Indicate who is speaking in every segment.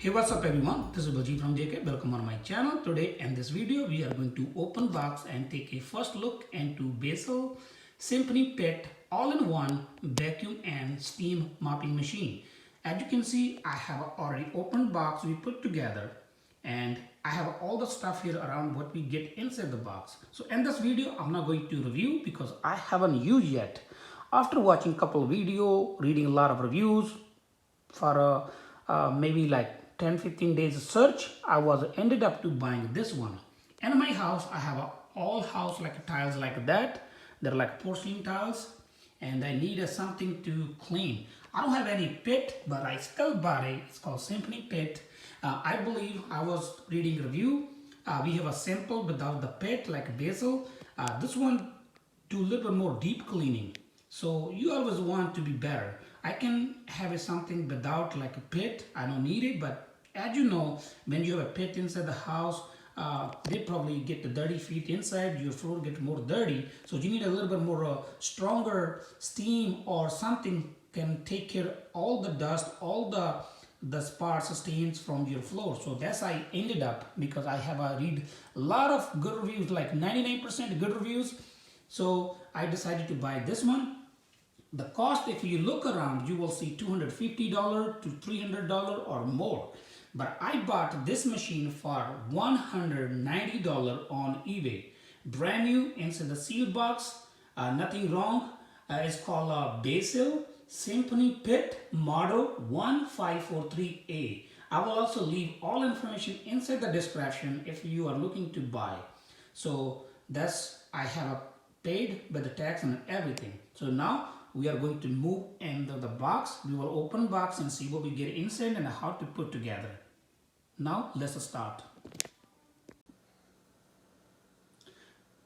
Speaker 1: Hey, what's up everyone, this is Baljeet from JK. Welcome on my channel. Today in this video we are going to open box and take a first look into Basil Symphony Pet all-in-one vacuum and steam mopping machine. As you can see, I have already opened box we put together, and I have all the stuff here around what we get inside the box. So in this video I'm not going to review because I haven't used yet. After watching couple video, reading a lot of reviews for maybe like 10-15 days search, I was ended up to buying this one. And in my house I have a all house like tiles like that. They're like porcelain tiles, and I needed something to clean. I don't have any pit, but I still bought it. It's called Symphony Pit. I believe I was reading review. We have a simple without the pit like Basil. This one do a little bit more deep cleaning. So you always want to be better. I can have something without like a pit. I don't need it, but as you know, when you have a pit inside the house, they probably get the dirty feet inside, your floor get more dirty. So you need a little bit more stronger steam or something can take care of all the dust, all the spots, stains from your floor. So that's I ended up, because I have read a lot of good reviews, like 99% good reviews. So I decided to buy this one. The cost, if you look around, you will see $250 to $300 or more. But I bought this machine for $190 on eBay. Brand new inside the sealed box, nothing wrong. It's called Basil Symphony Pit Model 1543A. I will also leave all information inside the description if you are looking to buy. So that's, I have paid by the tax and everything. So now we are going to move into the box. We will open box and see what we get inside and how to put together. Now let's start.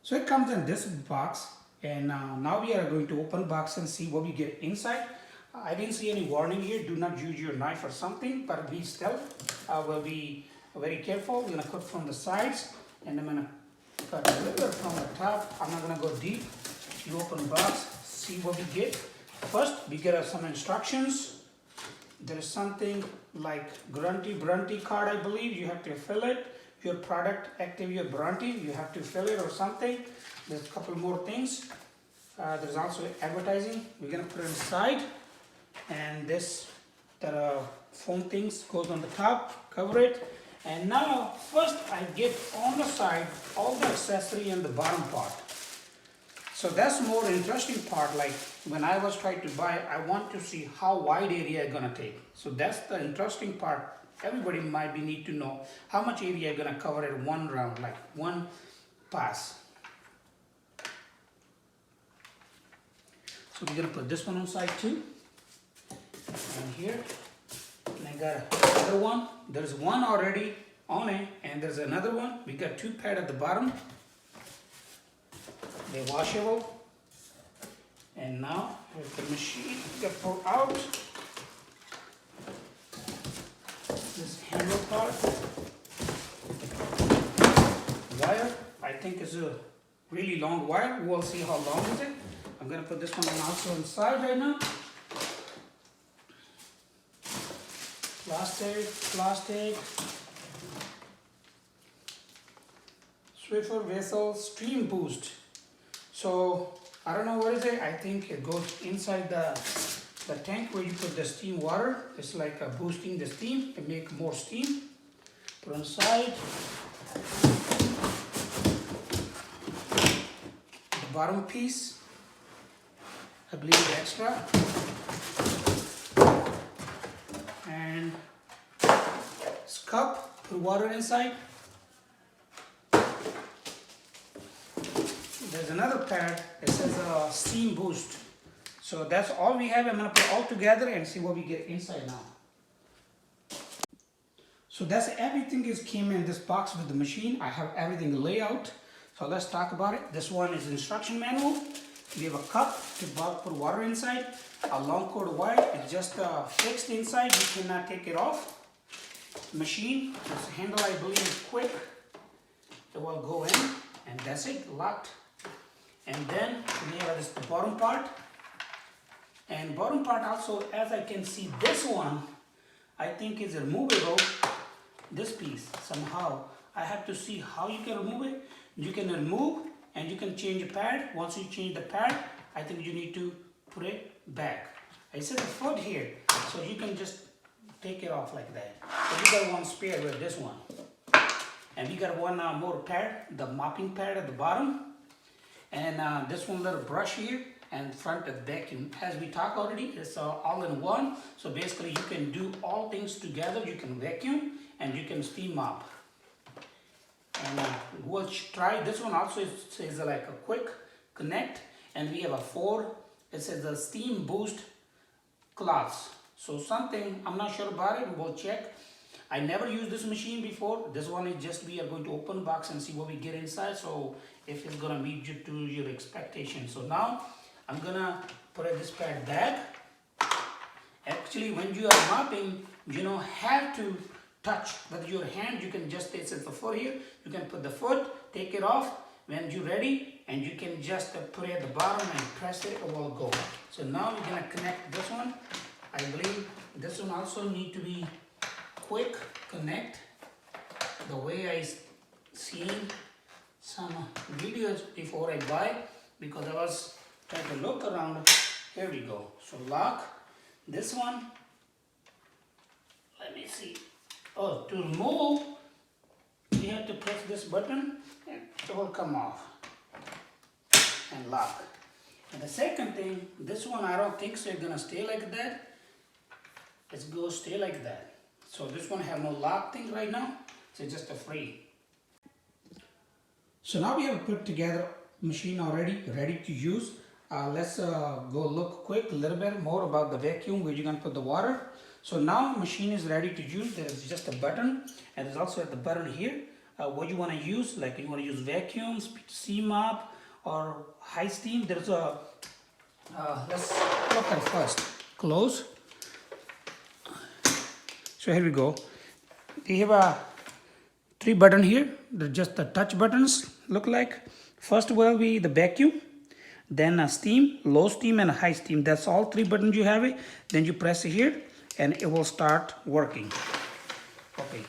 Speaker 1: So it comes in this box, and now we are going to open box and see what we get inside. I didn't see any warning here, do not use your knife or something, but we still will be very careful. We're going to cut from the sides, and I'm going to cut a little bit from the top. I'm not going to go deep. You open box, see what we get. First, we get some instructions. There is something like guarantee card, I believe. You have to fill it. Your product active your warranty, you have to fill it or something. There's a couple more things. There's also advertising. We're gonna put it inside, and this foam things goes on the top, cover it. And now, first I get on the side all the accessory in the bottom part. So that's more interesting part. Like when I was trying to buy, I want to see how wide area I'm gonna take. So that's the interesting part. Everybody might need to know how much area I'm gonna cover in one round, like one pass. So we're gonna put this one on side too. And here, and I got another one. There's one already on it, and there's another one. We got two pads at the bottom. They're washable. And now here's the machine. You can pull out this handle part. Wire, I think is a really long wire. We'll see how long is it. I'm gonna put this one also inside right now. Plastic. Swiffer Vessel Stream Boost. So I don't know what is it. I think it goes inside the tank where you put the steam water. It's like boosting the steam to make more steam. Put inside. The bottom piece, I believe is extra. And this cup, put water inside. There's another pad, it says steam boost. So that's all we have. I'm gonna put all together and see what we get inside now. So that's everything came in this box with the machine. I have everything layout. So let's talk about it. This one is instruction manual. We have a cup to put water inside. A long cord wire, it's just fixed inside. You cannot take it off. Machine, this handle I believe is quick. It will go in, and that's it, locked. And then we have this the bottom part. And bottom part also, as I can see this one, I think is removable, this piece somehow. I have to see how you can remove it. You can remove and you can change the pad. Once you change the pad, I think you need to put it back. I set the foot here, so you can just take it off like that. So we got one spare with this one. And we got one more pad, the mopping pad at the bottom. And this one little brush here and front of vacuum. As we talked already, it's all in one. So basically you can do all things together. You can vacuum and you can steam mop. And we'll try this one also. It says like a quick connect. And we have a 4, it says the steam boost cloths. So something, I'm not sure about it, we'll check. I never used this machine before. This one is just, we are going to open the box and see what we get inside. So if it's gonna meet you to your expectations. So now I'm gonna put this pad back. Actually, when you are mopping, you don't have to touch with your hand. You can just, it's at the foot here. You can put the foot, take it off when you're ready, and you can just put it at the bottom and press it, it will go. So now we're gonna connect this one. I believe this one also need to be quick connect, the way I seen some videos before I buy, because I was trying to look around. Here we go. So lock this one. Let me see. Oh, to remove, you have to press this button and it will come off and lock. And the second thing, this one I don't think so it's gonna stay like that. It's gonna stay like that. So this one have no lock thing right now. So it's just a free. So now we have put together machine already ready to use. Let's go look quick a little bit more about the vacuum where you're gonna put the water. So now machine is ready to use. There's just a button, and there's also at the button here what you want to use. Like you want to use vacuum, steam mop, or high steam. There's a let's look at it first. Close. So here we go. We have a 3 button here. They're just the touch buttons look like. First will be the vacuum, then a steam, low steam and a high steam. That's all 3 buttons you have it. Then you press it here and it will start working. Okay.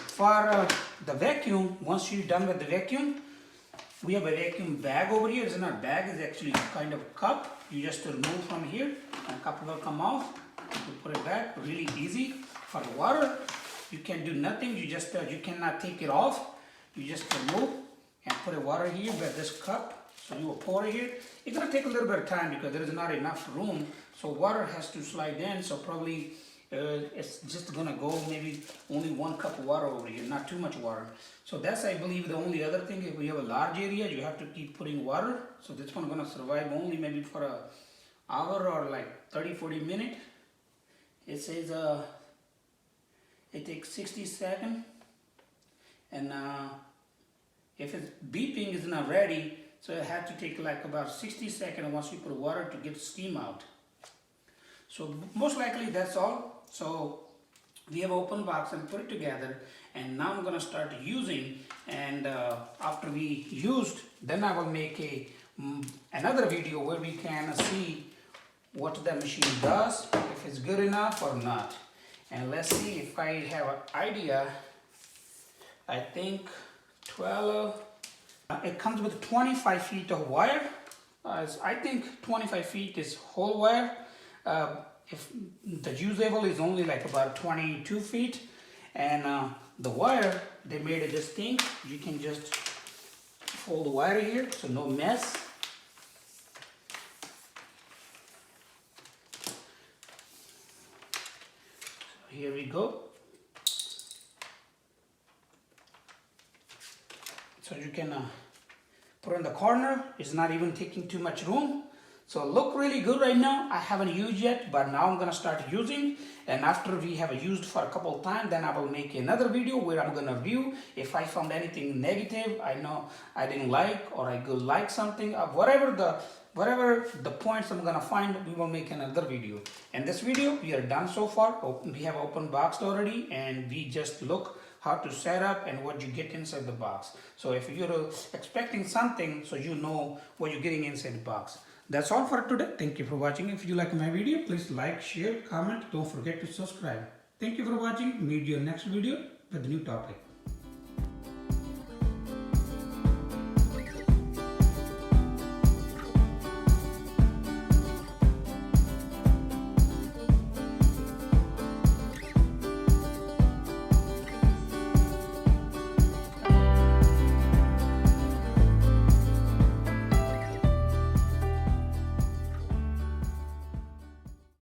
Speaker 1: For the vacuum, once you're done with the vacuum, we have a vacuum bag over here. It's not a bag, it's actually kind of a cup. You just remove from here and a cup will come off. You put it back, really easy. For the water, you can do nothing. You just you cannot take it off. You just remove and put the water here with this cup. So you will pour it here. It's gonna take a little bit of time because there is not enough room. So water has to slide in. So probably it's just gonna go maybe only 1 cup of water over here, not too much water. So that's, I believe, the only other thing. If we have a large area, you have to keep putting water. So this one gonna survive only maybe for an hour or like 30-40 minutes. It says it takes 60 seconds, and if it's beeping is not ready, so it has to take like about 60 seconds once you put water to get steam out. So most likely that's all. So we have open box and put it together, and now I'm gonna start using, and after we used, then I will make another video where we can see what the machine does, if it's good enough or not. And let's see if I have an idea. I think 12, it comes with 25 feet of wire. I think 25 feet is whole wire. If the usable is only like about 22 feet. And the wire, they made it this thing. You can just fold the wire here, so no mess. Here we go. So you can put in the corner. It's not even taking too much room. So look really good right now. I haven't used yet, but now I'm gonna start using. And after we have used for a couple of times, then I will make another video where I'm gonna review if I found anything negative, I know I didn't like, or I could like something, whatever the points I'm gonna find, we will make another video. And this video, we are done so far. We have open boxed already, and we just look how to set up and what you get inside the box. So if you're expecting something, so you know what you're getting inside the box. That's all for today. Thank you for watching. If you like my video, please like, share, comment. Don't forget to subscribe. Thank you for watching. Meet you in next video with a new topic.